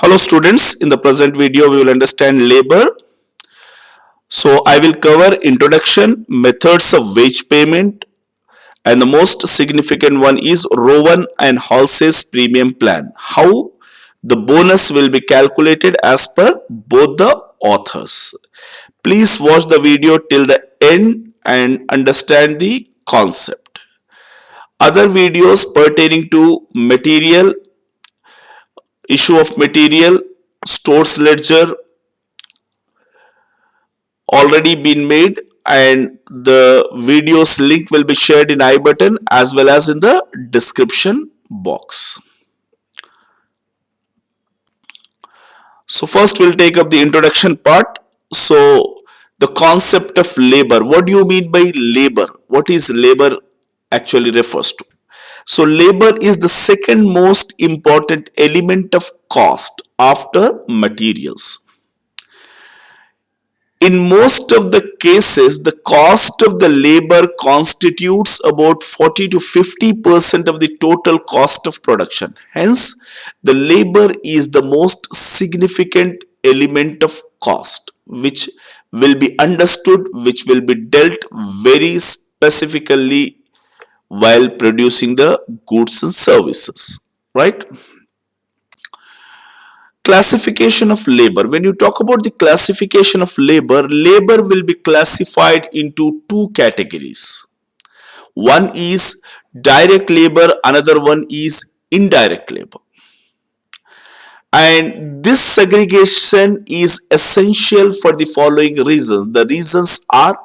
Hello students, in the present video we will understand labor. So I will cover introduction, methods of wage payment, and the most significant one is Rowan and Halsey's premium plan. How the bonus will be calculated as per both the authors. Please watch the video till the end and understand the concept. Other videos pertaining to material, issue of material, stores ledger, already been made, and the video's link will be shared in I button as well as in the description box. So first we'll take up the introduction part. So the concept of labor. What do you mean by labor? What is labor actually refers to? So labor is the second most important element of cost after materials. In most of the cases, the cost of the labor constitutes about 40 to 50% of the total cost of production. Hence, the labor is the most significant element of cost, which will be understood, which will be dealt very specifically while producing the goods and services, right? Classification of labor. When you talk about the classification of labor, labor will be classified into two categories. One is direct labor, another one is indirect labor. And this segregation is essential for the following reasons. The reasons are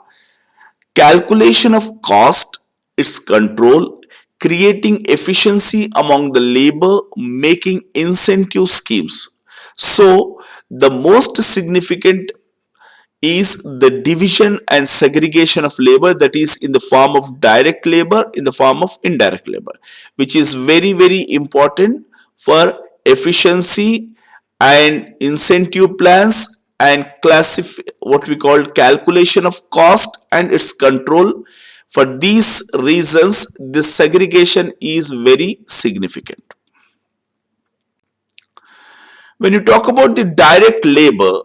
calculation of cost, its control, creating efficiency among the labor, making incentive schemes. So the most significant is the division and segregation of labor, that is in the form of direct labor, in the form of indirect labor, which is very important for efficiency and incentive plans and what we call calculation of cost and its control. For these reasons, this segregation is very significant. When you talk about the direct labor,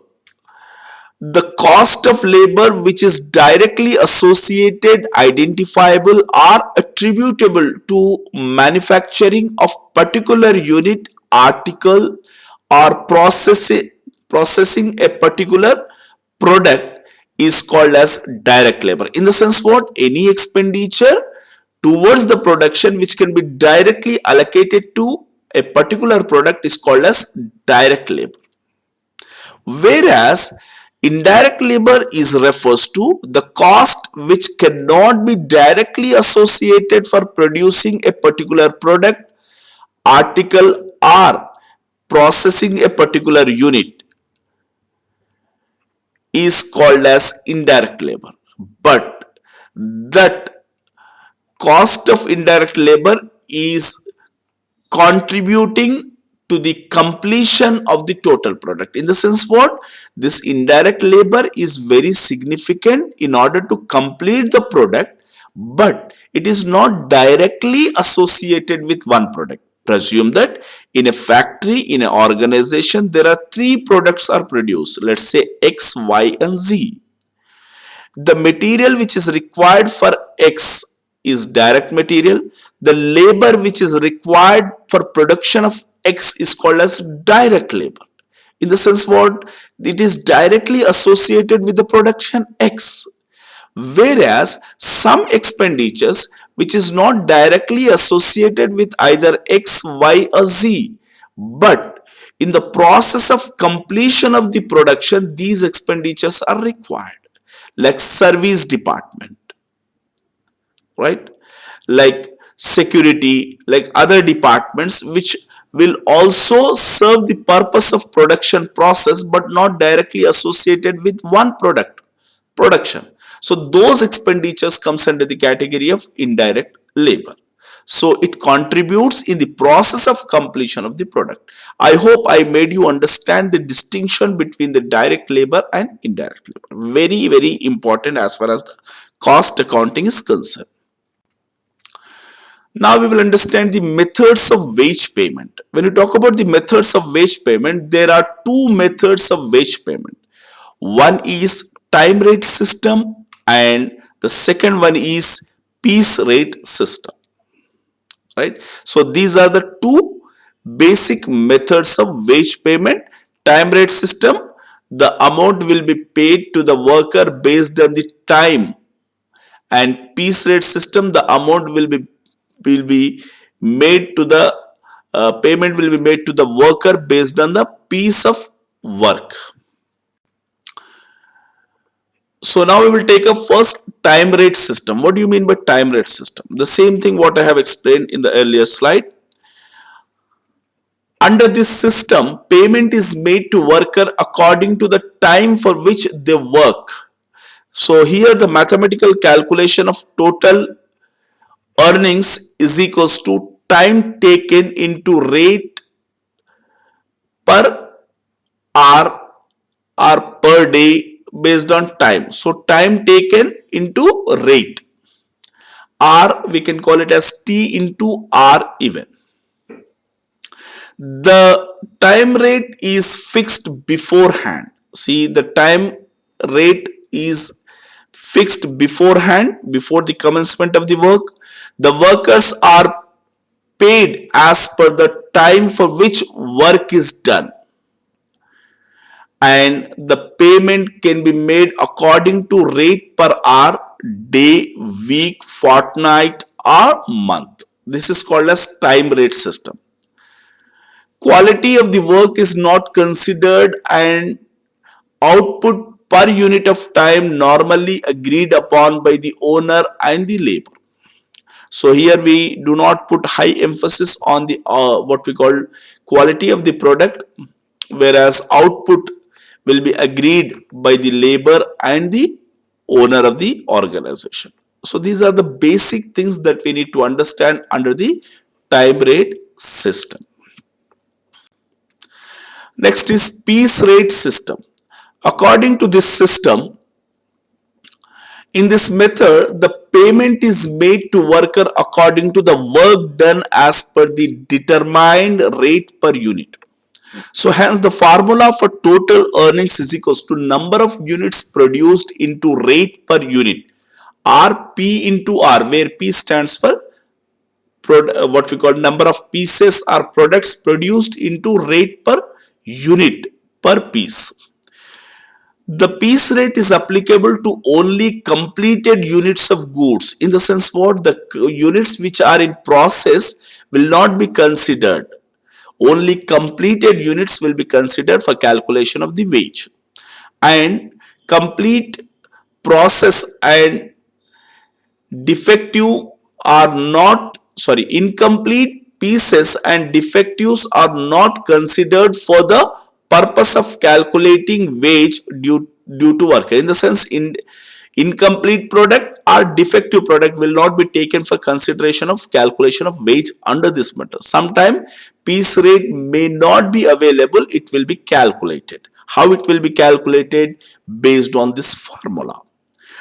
the cost of labor which is directly associated, identifiable, or attributable to manufacturing of particular unit, article, or processing a particular product is called as direct labor. In the sense what? Any expenditure towards the production which can be directly allocated to a particular product is called as direct labor. Whereas indirect labor is refers to the cost which cannot be directly associated for producing a particular product, article, or processing a particular unit is called as indirect labor. But that cost of indirect labor is contributing to the completion of the total product. In the sense what? This indirect labor is very significant in order to complete the product, but it is not directly associated with one product. Presume that in a factory, in an organization, there are three products are produced. Let's say X, Y, and Z. The material which is required for X is direct material. The labor which is required for production of X is called as direct labor. In the sense what? It is directly associated with the production X. Whereas some expenditures which is not directly associated with either X, Y, or Z, but in the process of completion of the production, these expenditures are required, like service department, right? Like security, like other departments which will also serve the purpose of production process but not directly associated with one production. So those expenditures comes under the category of indirect labor. So it contributes in the process of completion of the product. I hope I made you understand the distinction between the direct labor and indirect labor. Very important as far as the cost accounting is concerned. Now we will understand the methods of wage payment. When you talk about the methods of wage payment, there are two methods of wage payment. One is time rate system and the second one is piece rate system. Right? So these are the two basic methods of wage payment. Time rate system, the amount will be paid to the worker based on the time, and piece rate system, the amount will be made to the payment will be made to the worker based on the piece of work. So now we will take a first time rate system. What do you mean by time rate system? The same thing what I have explained in the earlier slide. Under this system, payment is made to worker according to the time for which they work. So here the mathematical calculation of total earnings is equals to time taken into rate per hour or per day based on time. So time taken into rate. R we can call it as T into R even. The time rate is fixed beforehand. See, the time rate is fixed beforehand, before the commencement of the work. The workers are paid as per the time for which work is done, and the payment can be made according to rate per hour, day, week, fortnight or month. This is called as time rate system. Quality of the work is not considered, and output per unit of time normally agreed upon by the owner and the labor. So here we do not put high emphasis on the what we call quality of the product, whereas output will be agreed by the labor and the owner of the organization. So these are the basic things that we need to understand under the time rate system. Next is piece rate system. According to this system, in this method, the payment is made to worker according to the work done as per the determined rate per unit. So hence the formula for total earnings is equals to number of units produced into rate per unit, RP into R, where P stands for what we call number of pieces or products produced into rate per unit per piece. The piece rate is applicable to only completed units of goods, in the sense what the units which are in process will not be considered. Only completed units will be considered for calculation of the wage. And complete process and defective are not, incomplete pieces and defectives are not considered for the purpose of calculating wage due to worker. In the sense, incomplete product or defective product will not be taken for consideration of calculation of wage under this method. Sometimes piece rate may not be available, it will be calculated. How it will be calculated? Based on this formula.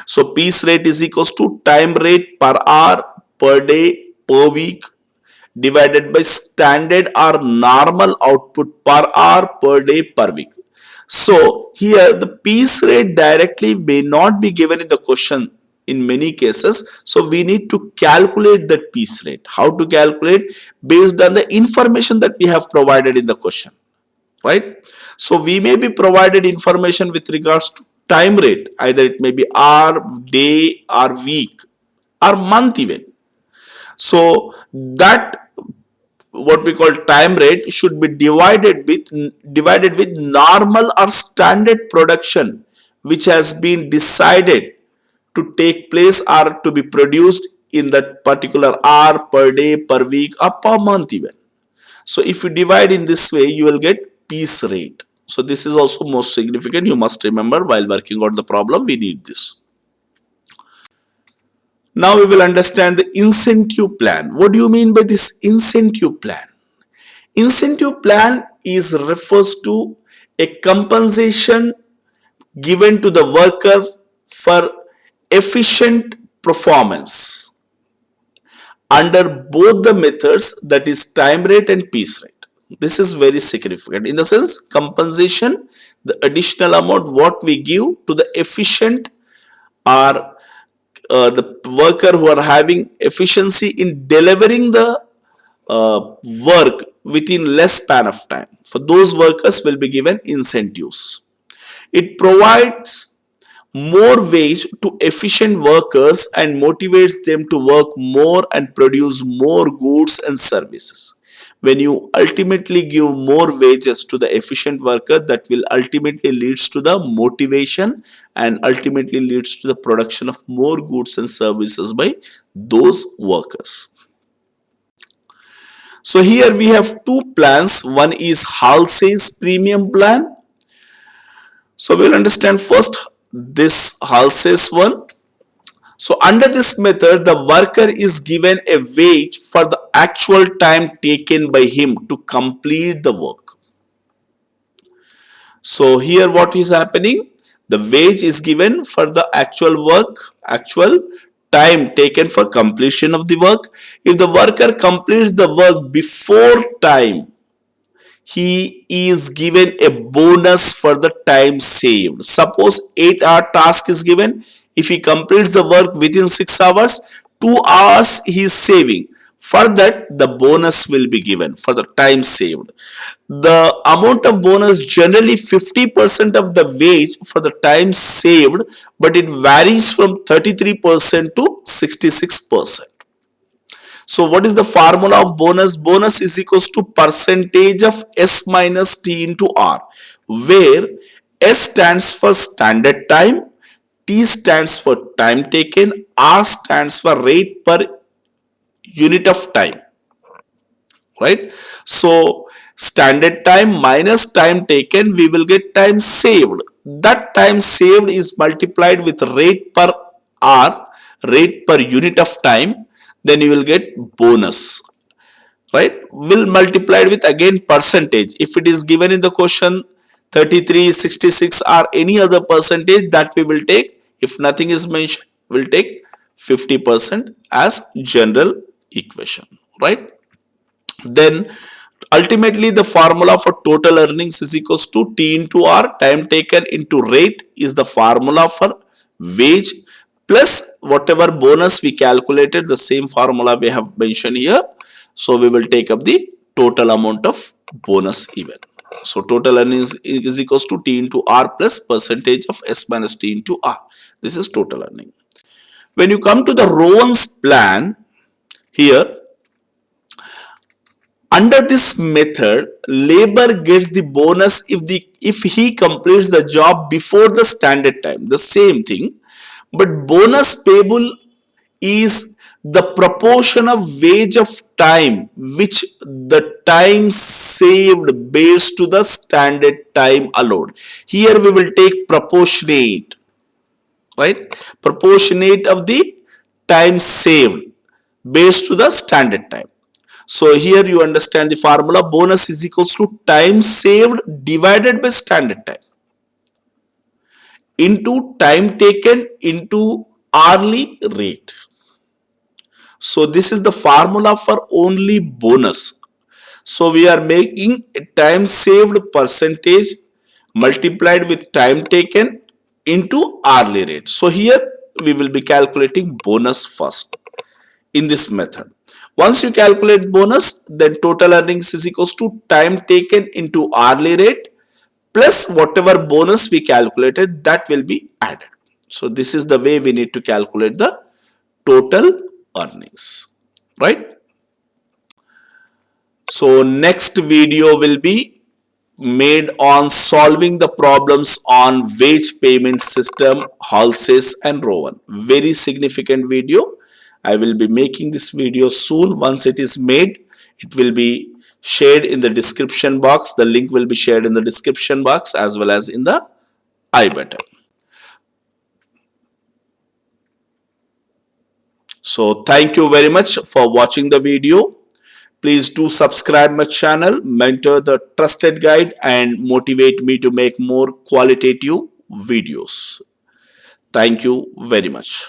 So piece rate is equals to time rate per hour, per day, per week divided by standard or normal output per hour, per day, per week. So here the piece rate directly may not be given in the question in many cases. So we need to calculate that piece rate. How to calculate? Based on the information that we have provided in the question. Right? So we may be provided information with regards to time rate. Either it may be hour, day or week or month even. So that what we call time rate should be divided with normal or standard production which has been decided to take place or to be produced in that particular hour, per day, per week or per month even. So if you divide in this way, you will get piece rate. So this is also most significant. You must remember while working on the problem, we need this. Now we will understand the incentive plan. What do you mean by this incentive plan? Incentive plan refers to a compensation given to the worker for efficient performance under both the methods, that is time rate and piece rate. This is very significant. In the sense, compensation, the additional amount what we give to the efficient or the worker who are having efficiency in delivering the work within less span of time. For those workers will be given incentives. It provides more wage to efficient workers and motivates them to work more and produce more goods and services. When you ultimately give more wages to the efficient worker, that will ultimately leads to the motivation and ultimately leads to the production of more goods and services by those workers. So here we have two plans. One is Halsey's premium plan. So we'll understand first this Halsey's one. So under this method, the worker is given a wage for the actual time taken by him to complete the work. So here what is happening? The wage is given for the actual work, actual time taken for completion of the work. If the worker completes the work before time, he is given a bonus for the time saved. Suppose 8-hour task is given. If he completes the work within 6 hours, 2 hours he is saving. For that, the bonus will be given for the time saved. The amount of bonus generally 50% of the wage for the time saved, but it varies from 33% to 66%. So what is the formula of bonus? Bonus is equals to percentage of S minus T into R, where S stands for standard time, T stands for time taken, R stands for rate per unit of time. Right? So standard time minus time taken, we will get time saved. That time saved is multiplied with rate per R, rate per unit of time. Then you will get bonus, right? Will multiplied with again percentage. If it is given in the question 33, 66 or any other percentage, that we will take. If nothing is mentioned, we'll take 50% as general equation, right? Then ultimately the formula for total earnings is equals to T into R, time taken into rate is the formula for wage, plus whatever bonus we calculated, the same formula we have mentioned here. So we will take up the total amount of bonus even. So total earnings is equals to T into R plus percentage of S minus T into R. This is total earning. When you come to the Rowan's plan, here under this method, labor gets the bonus if he completes the job before the standard time. The same thing. But bonus payable is the proportion of wage of time which the time saved based to the standard time allowed. Here we will take proportionate, right? Proportionate of the time saved based to the standard time. So here you understand the formula. Bonus is equals to time saved divided by standard time into time taken into hourly rate. So this is the formula for only bonus. So we are making a time saved percentage multiplied with time taken into hourly rate. So here we will be calculating bonus first in this method. Once you calculate bonus, then total earnings is equals to time taken into hourly rate plus whatever bonus we calculated, that will be added. So this is the way we need to calculate the total earnings, right? So next video will be made on solving the problems on wage payment system, Halsey's and Rowan. Very significant video. I will be making this video soon. Once it is made, it will be shared in the description box. The link will be shared in the description box as well as in the I button. So thank you very much for watching the video. Please do subscribe my channel, Mentor the Trusted Guide, and motivate me to make more qualitative videos. Thank you very much.